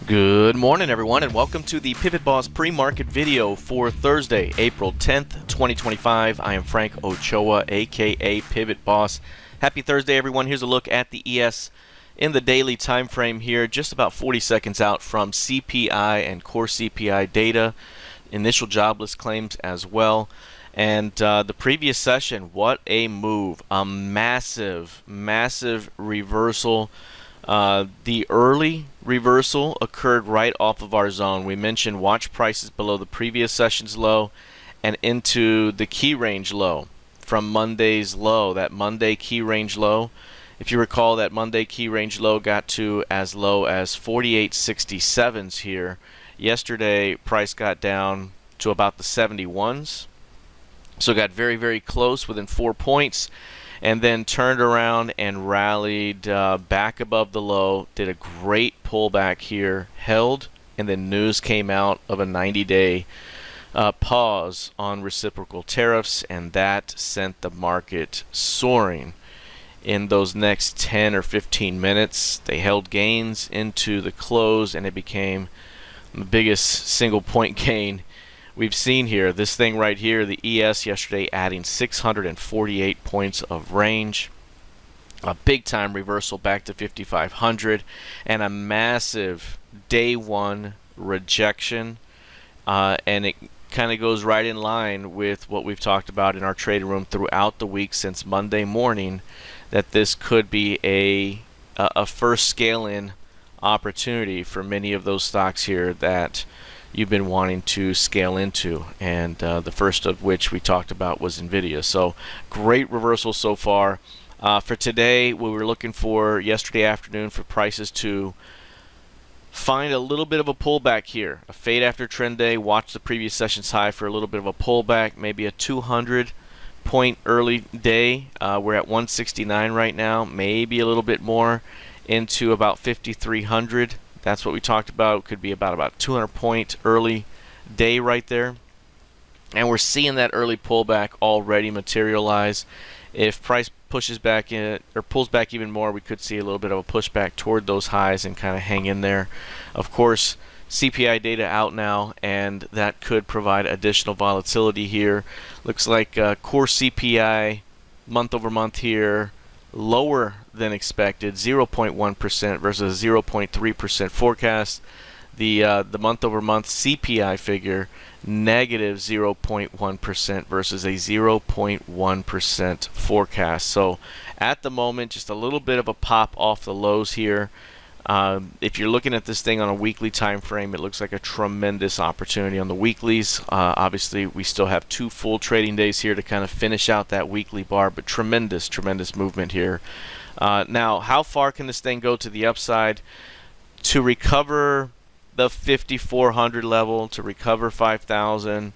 Good morning, everyone, and welcome to the PivotBoss pre-market video for Thursday, April 10th, 2025. I am Frank Ochoa, aka PivotBoss. Happy Thursday, everyone. Here's a look at the ES in the daily time frame here, just about 40 seconds out from CPI and core CPI data, initial jobless claims as well. And the previous session, what a move. A massive reversal. The early reversal occurred right off of our zone. We mentioned watch prices below the previous session's low and into the key range low from Monday's low, that Monday key range low. If you recall, that Monday key range low got to as low as 48.67s here. Yesterday, price got down to about the 71s. So got very close, within 4 points, and then turned around and rallied back above the low, did a great pullback here, held, and then news came out of a 90-day pause on reciprocal tariffs, and that sent the market soaring. In those next 10 or 15 minutes, they held gains into the close, and it became the biggest single point gain we've seen here. This thing right here, the ES yesterday, adding 648 points of range, a big time reversal back to 5,500, and a massive day one rejection, and it kind of goes right in line with what we've talked about in our trading room throughout the week since Monday morning, that this could be a first scale-in opportunity for many of those stocks here that you've been wanting to scale into, and the first of which we talked about was NVIDIA. So great reversal so far. For today, we were looking for yesterday afternoon for prices to find a little bit of a pullback here, a fade after trend day, watch the previous session's high for a little bit of a pullback, maybe a 200 point early day. We're at 169 right now, maybe a little bit more into about 5,300. That's what we talked about. It could be about 200 point early day right there. And we're seeing that early pullback already materialize. If price pushes back in or pulls back even more, we could see a little bit of a pushback toward those highs and kind of hang in there. Of course, CPI data out now, and that could provide additional volatility here. Looks like core CPI month over month here, lower than expected, 0.1% versus 0.3% forecast. The month-over-month CPI figure, negative 0.1% versus a 0.1% forecast. So at the moment, just a little bit of a pop off the lows here. If you're looking at this thing on a weekly time frame, it looks like a tremendous opportunity on the weeklies. Obviously, we still have 2 full trading days here to kind of finish out that weekly bar, but tremendous movement here. Now, how far can this thing go to the upside? To recover the 5,400 level, to recover 5,000,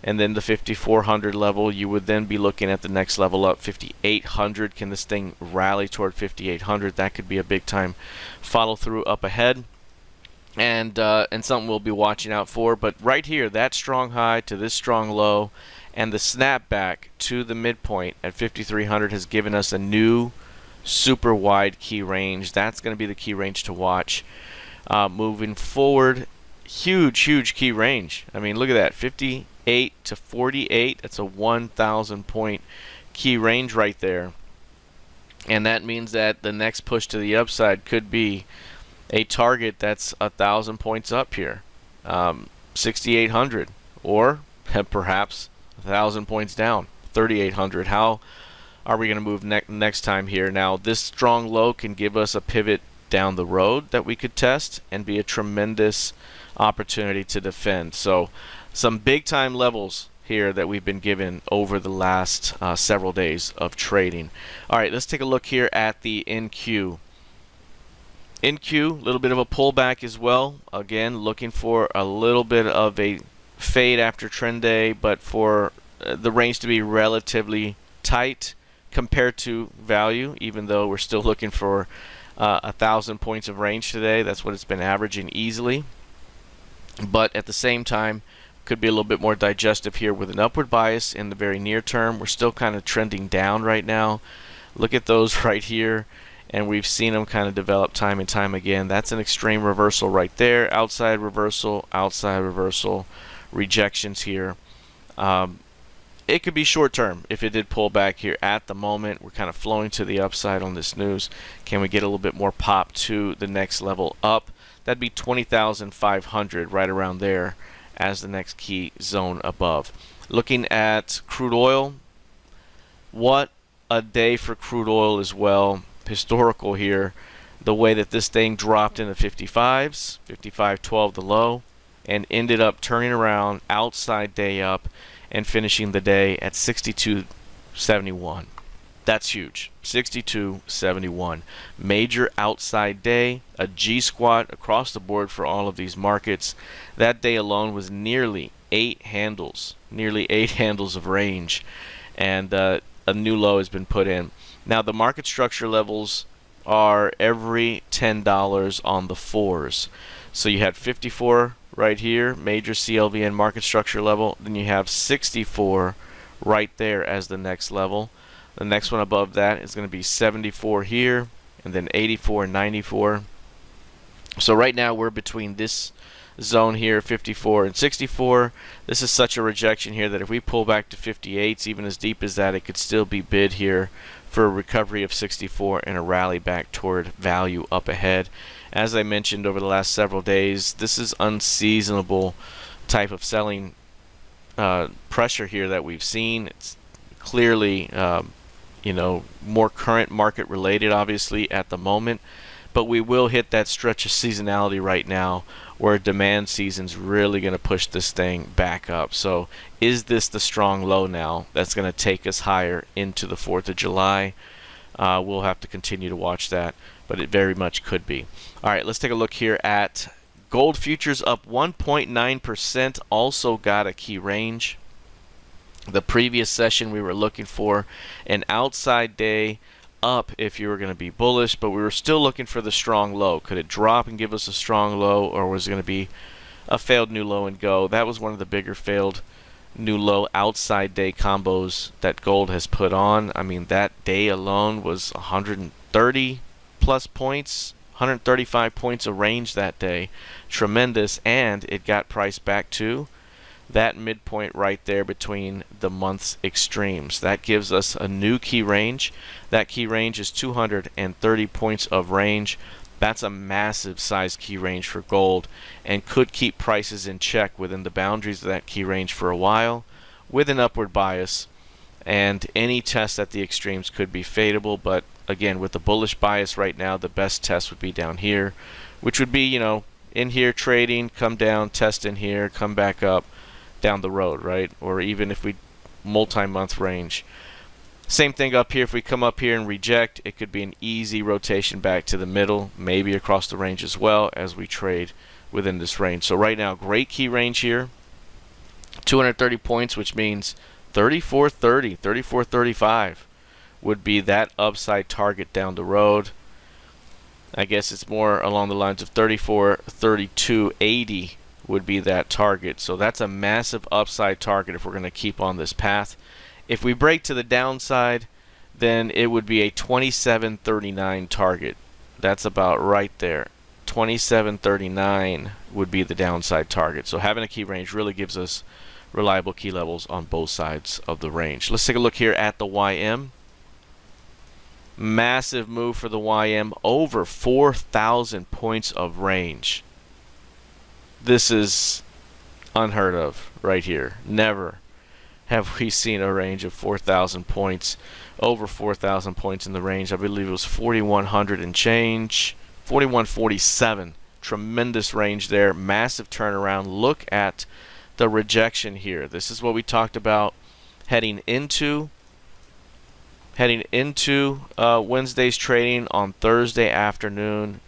and then the 5,400 level, you would then be looking at the next level up, 5,800. Can this thing rally toward 5,800? That could be a big time follow through up ahead, and something we'll be watching out for. But right here, that strong high to this strong low, and the snapback to the midpoint at 5,300 has given us a new super wide key range. That's going to be the key range to watch moving forward. Huge key range. I mean, look at that, 58 to 48. That's a 1,000 point key range right there, and that means that the next push to the upside could be a target that's 1,000 points up here, 6,800, or perhaps 1,000 points down, 3,800. How are we going to move next time here? Now, this strong low can give us a pivot down the road that we could test and be a tremendous opportunity to defend. So some big time levels here that we've been given over the last several days of trading. All right, let's take a look here at the NQ. NQ, a little bit of a pullback as well. Again, looking for a little bit of a fade after trend day, but for the range to be relatively tight compared to value, even though we're still looking for 1,000 points of range today. That's what it's been averaging easily. But at the same time, could be a little bit more digestive here with an upward bias in the very near term. We're still kind of trending down right now. Look at those right here and we've seen them kind of develop time and time again. That's an extreme reversal right there. Outside reversal, rejections here. It could be short term if it did pull back here. At the moment, we're kind of flowing to the upside on this news. Can we get a little bit more pop to the next level up? That'd be 20,500 right around there as the next key zone above. Looking at crude oil, what a day for crude oil as well. Historical here, the way that this thing dropped in the 55s, 55.12 the low, and ended up turning around outside day up and finishing the day at 62.71. That's huge. 62.71. Major outside day, a G squat across the board for all of these markets. That day alone was nearly 8 handles of range, and a new low has been put in. Now the market structure levels are every $10 on the 4s. So you had 54 right here, major CLVN market structure level. Then you have 64 right there as the next level. The next one above that is going to be 74 here, and then 84 and 94. So right now we're between this zone here, 54 and 64. This is such a rejection here that if we pull back to 58s, even as deep as that, it could still be bid here for a recovery of 64 and a rally back toward value up ahead. As I mentioned over the last several days, this is unseasonable type of selling pressure here that we've seen. It's clearly more current market related obviously at the moment, but we will hit that stretch of seasonality right now where demand season's really going to push this thing back up. So is this the strong low now that's going to take us higher into the 4th of July? We'll have to continue to watch that, but it very much could be. All right, let's take a look here at gold futures, up 1.9%, also got a key range. The previous session we were looking for an outside day up if you were going to be bullish, but we were still looking for the strong low. Could it drop and give us a strong low, or was it going to be a failed new low and go? That was one of the bigger failed new low outside day combos that gold has put on. I mean, that day alone was 130 plus points, 135 points of range that day. Tremendous, and it got priced back to that midpoint right there between the month's extremes. That gives us a new key range. That key range is 230 points of range. That's a massive size key range for gold and could keep prices in check within the boundaries of that key range for a while with an upward bias. And any test at the extremes could be fadeable, but again, with the bullish bias right now, the best test would be down here, which would be, in here trading, come down, test in here, come back up down the road, right? Or even if we multi-month range. Same thing up here. If we come up here and reject, it could be an easy rotation back to the middle, maybe across the range as well as we trade within this range. So right now, great key range here. 230 points, which means 34.30, 34.35 would be that upside target down the road. I guess it's more along the lines of 34.32.80 would be that target. So that's a massive upside target if we're going to keep on this path. If we break to the downside, then it would be a 27.39 target. That's about right there. 27.39 would be the downside target. So having a key range really gives us reliable key levels on both sides of the range. Let's take a look here at the YM. Massive move for the YM, over 4,000 points of range. This is unheard of right here. Never have we seen a range of 4,000 points, over 4,000 points in the range. I believe it was 4,100 and change, 4,147. Tremendous range there, massive turnaround. Look at the rejection here. This is what we talked about heading into Wednesday's trading on Thursday afternoon.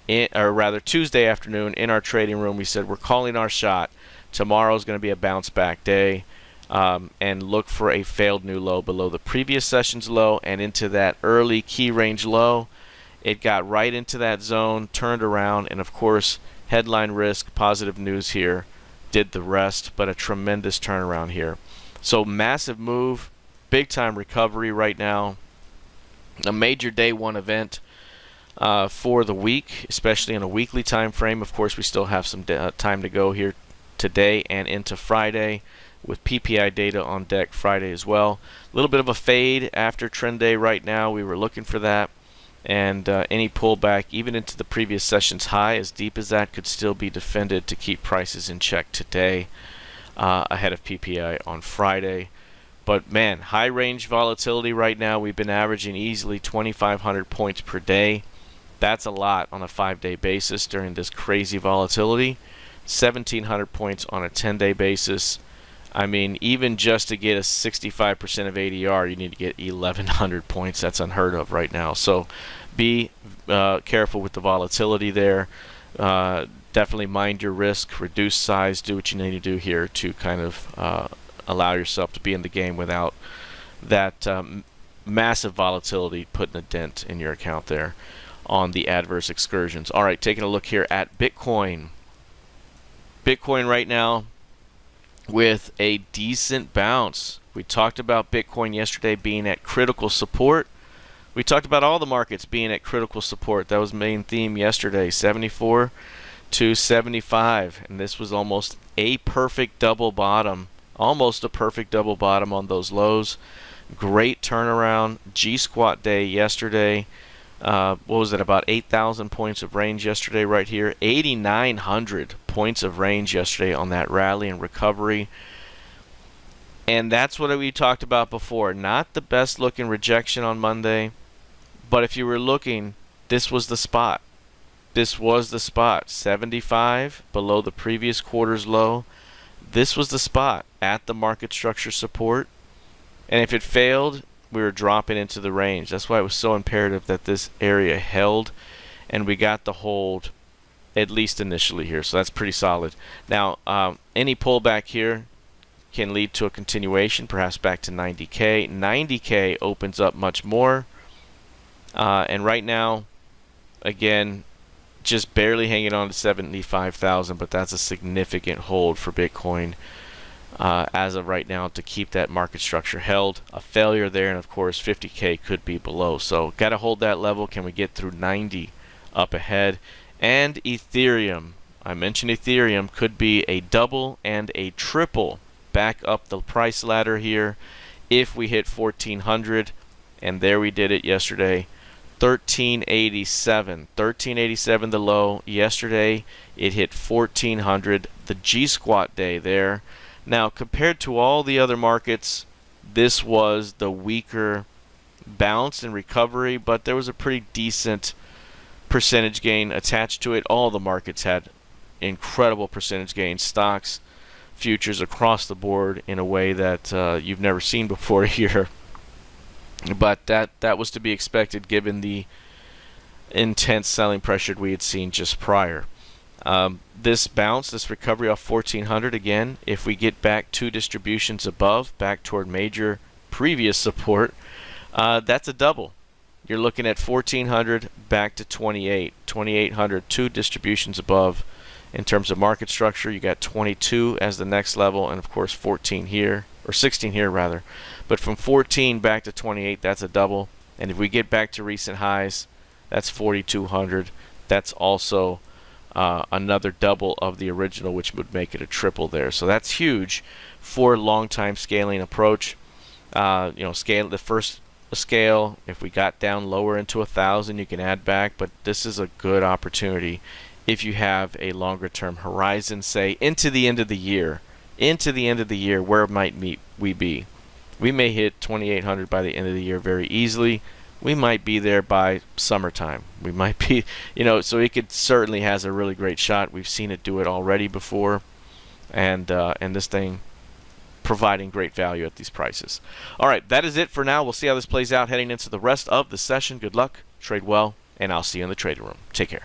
Tuesday afternoon in our trading room. We said we're calling our shot. Tomorrow's going to be a bounce back day, and look for a failed new low below the previous session's low and into that early key range low. It got right into that zone, turned around, and of course headline risk, positive news here did the rest, but a tremendous turnaround here. So massive move, big time recovery right now. A major day one event. for the week, especially in a weekly time frame. Of course, we still have some time to go here today and into Friday, with PPI data on deck Friday as well. A little bit of a fade after trend day right now. We were looking for that, and any pullback even into the previous session's high, as deep as that, could still be defended to keep prices in check today, ahead of PPI on Friday. But man, high range volatility right now. We've been averaging easily 2,500 points per day. That's a lot on a 5-day basis during this crazy volatility. 1,700 points on a 10-day basis. I mean, even just to get a 65% of ADR, you need to get 1,100 points. That's unheard of right now. So be careful with the volatility there. Definitely mind your risk, reduce size, do what you need to do here to kind of allow yourself to be in the game without that massive volatility putting a dent in your account there on the adverse excursions. All right, taking a look here at Bitcoin. Bitcoin right now with a decent bounce. We talked about Bitcoin yesterday being at critical support. We talked about all the markets being at critical support. That was the main theme yesterday, 74 to 75. And this was almost a perfect double bottom. Almost a perfect double bottom on those lows. Great turnaround. G-squat day yesterday. What was it, about 8,000 points of range yesterday right here. 8,900 points of range yesterday on that rally and recovery. And that's what we talked about before. Not the best looking rejection on Monday, but if you were looking, this was the spot. This was the spot. 75 below the previous quarter's low. This was the spot at the market structure support. And if it failed, we were dropping into the range. That's why it was so imperative that this area held, and we got the hold at least initially here. So that's pretty solid. Now, any pullback here can lead to a continuation, perhaps back to 90K. 90K opens up much more. And right now, again, just barely hanging on to 75,000, but that's a significant hold for Bitcoin as of right now to keep that market structure held. A failure there, and of course 50K could be below. So got to hold that level. Can we get through 90 up ahead? And Ethereum, I mentioned Ethereum could be a double and a triple back up the price ladder here if we hit 1,400, and there we did it yesterday. 1387 the low yesterday. It hit 1,400, the G-squat day there. Now, compared to all the other markets, this was the weaker bounce and recovery, but there was a pretty decent percentage gain attached to it. All the markets had incredible percentage gains, stocks, futures across the board in a way that you've never seen before here. But that was to be expected given the intense selling pressure we had seen just prior. This bounce, this recovery off 1,400, again, if we get back 2 distributions above, back toward major previous support, that's a double. You're looking at 1,400 back to 2,800, 2 distributions above. In terms of market structure, you got 22 as the next level, and of course 14 here, or 16 here rather. But from 14 back to 28, that's a double. And if we get back to recent highs, that's 4,200. That's also another double of the original, which would make it a triple there. So that's huge for long time scaling approach. Scale the first scale. If we got down lower into 1,000, you can add back. But this is a good opportunity if you have a longer term horizon, say into the end of the year. Into the end of the year, where might we be? We may hit 2,800 by the end of the year very easily. We might be there by summertime. We might be, so it could certainly has a really great shot. We've seen it do it already before, and this thing providing great value at these prices. All right, that is it for now. We'll see how this plays out heading into the rest of the session. Good luck, trade well, and I'll see you in the trading room. Take care.